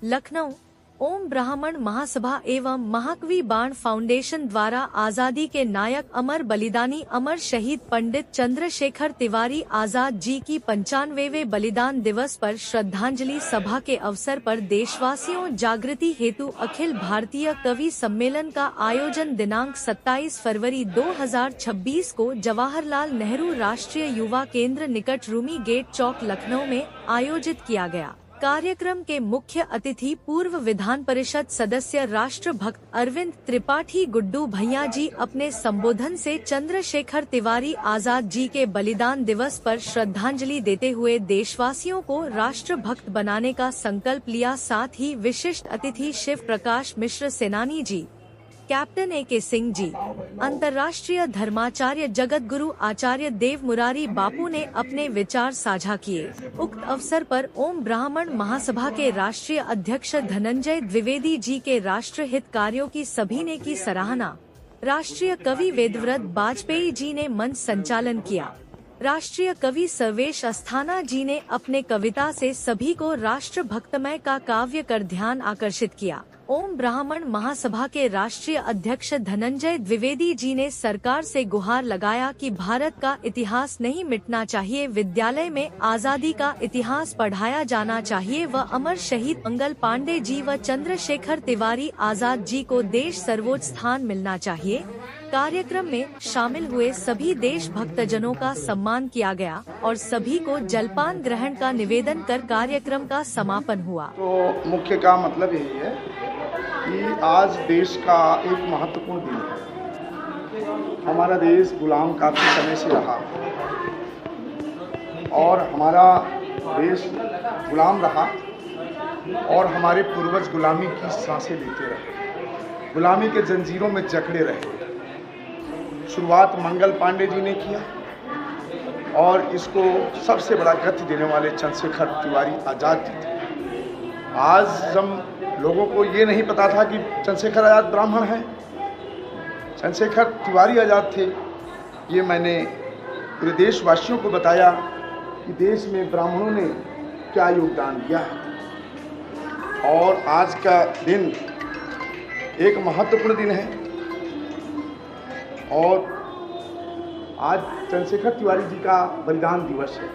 लखनऊ। ओम ब्राह्मण महासभा एवं महाकवि बाण फाउंडेशन द्वारा आजादी के नायक अमर बलिदानी अमर शहीद पंडित चंद्रशेखर तिवारी आजाद जी की 95वें बलिदान दिवस पर श्रद्धांजलि सभा के अवसर पर देशवासियों जागृति हेतु अखिल भारतीय कवि सम्मेलन का आयोजन दिनांक 27 फरवरी 2026 को जवाहरलाल नेहरू राष्ट्रीय युवा केंद्र निकट रूमी गेट चौक लखनऊ में आयोजित किया गया। कार्यक्रम के मुख्य अतिथि पूर्व विधान परिषद सदस्य राष्ट्रभक्त अरविंद त्रिपाठी गुड्डू भैया जी अपने संबोधन से चंद्रशेखर तिवारी आजाद जी के बलिदान दिवस पर श्रद्धांजलि देते हुए देशवासियों को राष्ट्रभक्त बनाने का संकल्प लिया। साथ ही विशिष्ट अतिथि शिव प्रकाश मिश्र सेनानी जी, कैप्टन A.K. सिंह जी, अंतर्राष्ट्रीय धर्माचार्य जगत गुरु आचार्य देव मुरारी बापू ने अपने विचार साझा किए। उक्त अवसर पर ओम ब्राह्मण महासभा के राष्ट्रीय अध्यक्ष धनंजय द्विवेदी जी के राष्ट्रहित कार्यों की सभी ने की सराहना। राष्ट्रीय कवि वेदव्रत बाजपेयी जी ने मंच संचालन किया। राष्ट्रीय कवि सर्वेश अस्थाना जी ने अपने कविता से सभी को राष्ट्रभक्तमय का काव्य कर ध्यान आकर्षित किया। ओम ब्राह्मण महासभा के राष्ट्रीय अध्यक्ष धनंजय द्विवेदी जी ने सरकार से गुहार लगाया कि भारत का इतिहास नहीं मिटना चाहिए, विद्यालय में आजादी का इतिहास पढ़ाया जाना चाहिए व अमर शहीद मंगल पांडे जी व चंद्रशेखर तिवारी आजाद जी को देश सर्वोच्च स्थान मिलना चाहिए। कार्यक्रम में शामिल हुए सभी देशभक्तजनों का सम्मान किया गया और सभी को जलपान ग्रहण का निवेदन कर कार्यक्रम का समापन हुआ। तो मुख्य का मतलब यही है कि आज देश का एक महत्वपूर्ण दिन है। हमारा देश गुलाम काफी समय से रहा और हमारा देश गुलाम रहा और हमारे पूर्वज गुलामी की सांसें लेते रहे, गुलामी के जंजीरों में जकड़े रहे। शुरुआत मंगल पांडे जी ने किया और इसको सबसे बड़ा गति देने वाले चंद्रशेखर तिवारी आजाद जी थे। आज जब लोगों को ये नहीं पता था कि चंद्रशेखर आजाद ब्राह्मण हैं, चंद्रशेखर तिवारी आजाद थे, ये मैंने पूरे देशवासियों को बताया कि देश में ब्राह्मणों ने क्या योगदान दिया है। और आज का दिन एक महत्वपूर्ण दिन है और आज चंद्रशेखर तिवारी जी का बलिदान दिवस है,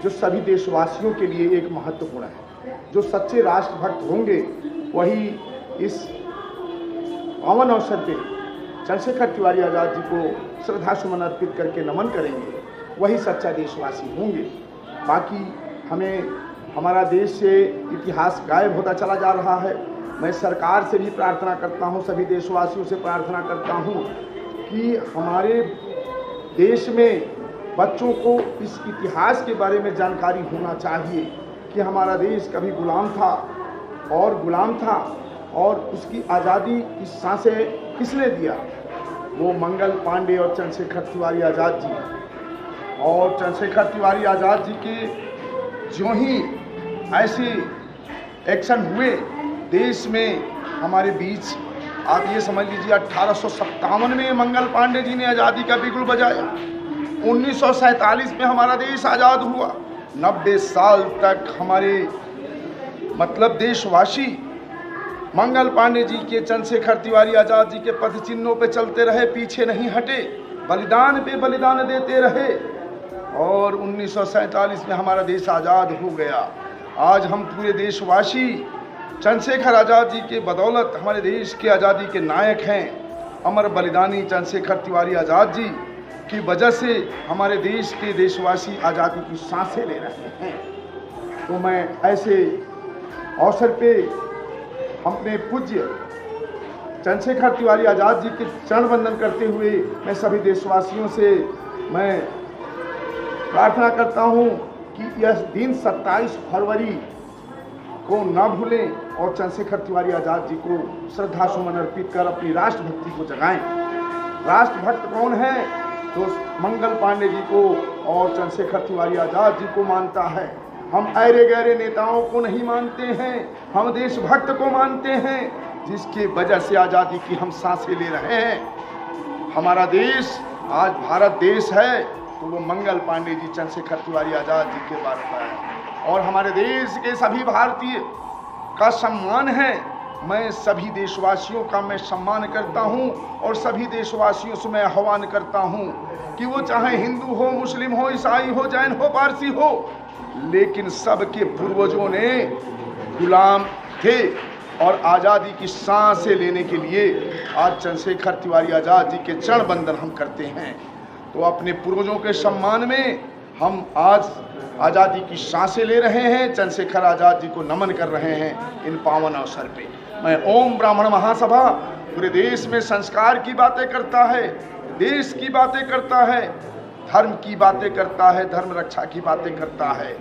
जो सभी देशवासियों के लिए एक महत्वपूर्ण है। जो सच्चे राष्ट्रभक्त होंगे वही इस पावन अवसर पे चंद्रशेखर तिवारी आजाद जी को श्रद्धा सुमन अर्पित करके नमन करेंगे, वही सच्चा देशवासी होंगे। बाकी हमें हमारा देश से इतिहास गायब होता चला जा रहा है। मैं सरकार से भी प्रार्थना करता हूँ, सभी देशवासियों से प्रार्थना करता हूँ कि हमारे देश में बच्चों को इस इतिहास के बारे में जानकारी होना चाहिए कि हमारा देश कभी गुलाम था और उसकी आज़ादी की सांसें किसने दिया, वो मंगल पांडे और चंद्रशेखर तिवारी आज़ाद जी। और चंद्रशेखर तिवारी आज़ाद जी के जो ही ऐसे एक्शन हुए देश में हमारे बीच, आप ये समझ लीजिए 1857 में मंगल पांडे जी ने आज़ादी का बिगुल बजाया। 1947 में हमारा देश आज़ाद हुआ। 90 साल तक हमारे देशवासी मंगल पांडे जी के, चंद्रशेखर तिवारी आज़ाद जी के पथ चिन्हों पे चलते रहे, पीछे नहीं हटे, बलिदान पे बलिदान देते रहे और 1947 में हमारा देश आज़ाद हो गया। आज हम पूरे देशवासी चंद्रशेखर आज़ाद जी के बदौलत हमारे देश के आज़ादी के नायक हैं। अमर बलिदानी चंद्रशेखर तिवारी आज़ाद जी की वजह से हमारे देश के देशवासी आज़ादी की सांसें ले रहे हैं। तो मैं ऐसे अवसर पे अपने पूज्य चंद्रशेखर तिवारी आज़ाद जी के चरण वंदन करते हुए मैं सभी देशवासियों से मैं प्रार्थना करता हूँ कि यह दिन 27 फरवरी को न भूलें और चंद्रशेखर तिवारी आज़ाद जी को श्रद्धा सुमन अर्पित कर अपनी राष्ट्रभक्ति को जगाएं। राष्ट्रभक्त कौन है? तो मंगल पांडे जी को और चंद्रशेखर तिवारी आज़ाद जी को मानता है। हम ऐरे गहरे नेताओं को नहीं मानते हैं, हम देशभक्त को मानते हैं, जिसकी वजह से आज़ादी की हम सांसें ले रहे हैं। हमारा देश आज भारत देश है तो वो मंगल पांडे जी, चंद्रशेखर तिवारी आज़ाद जी के बारे में है। और हमारे देश के सभी भारतीय का सम्मान है। मैं सभी देशवासियों का मैं सम्मान करता हूं और सभी देशवासियों से मैं आह्वान करता हूं कि वो चाहे हिंदू हो, मुस्लिम हो, ईसाई हो, जैन हो, पारसी हो, लेकिन सबके पूर्वजों ने गुलाम थे और आज़ादी की सांसें लेने के लिए आज चंद्रशेखर तिवारी आज़ाद जी के चरण वंदन हम करते हैं। तो अपने पूर्वजों के सम्मान में हम आज आज़ादी की सांसें ले रहे हैं, चंद्रशेखर आज़ाद जी को नमन कर रहे हैं इन पावन अवसर पे। मैं ओम ब्राह्मण महासभा पूरे देश में संस्कार की बातें करता है, देश की बातें करता है, धर्म की बातें करता है, धर्म रक्षा की बातें करता है,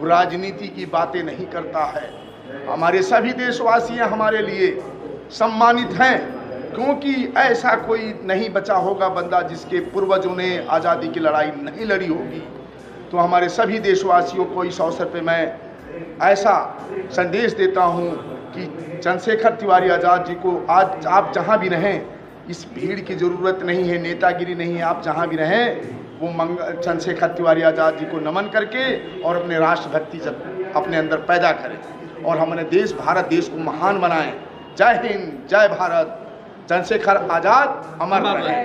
राजनीति की बातें नहीं करता है। हमारे सभी देशवासी हमारे लिए सम्मानित हैं, क्योंकि ऐसा कोई नहीं बचा होगा बंदा जिसके पूर्वजों ने आज़ादी की लड़ाई नहीं लड़ी होगी। तो हमारे सभी देशवासियों को इस अवसर पे मैं ऐसा संदेश देता हूं कि चंद्रशेखर तिवारी आज़ाद जी को आज आप जहां भी रहें, इस भीड़ की ज़रूरत नहीं है, नेतागिरी नहीं है, आप जहां भी रहें वो चंद्रशेखर तिवारी आज़ाद जी को नमन करके और अपने राष्ट्रभक्ति अपने अंदर पैदा करें और हमारे देश भारत देश को महान बनाएं। जय हिंद, जय भारत, चंद्रशेखर आज़ाद अमर रहे।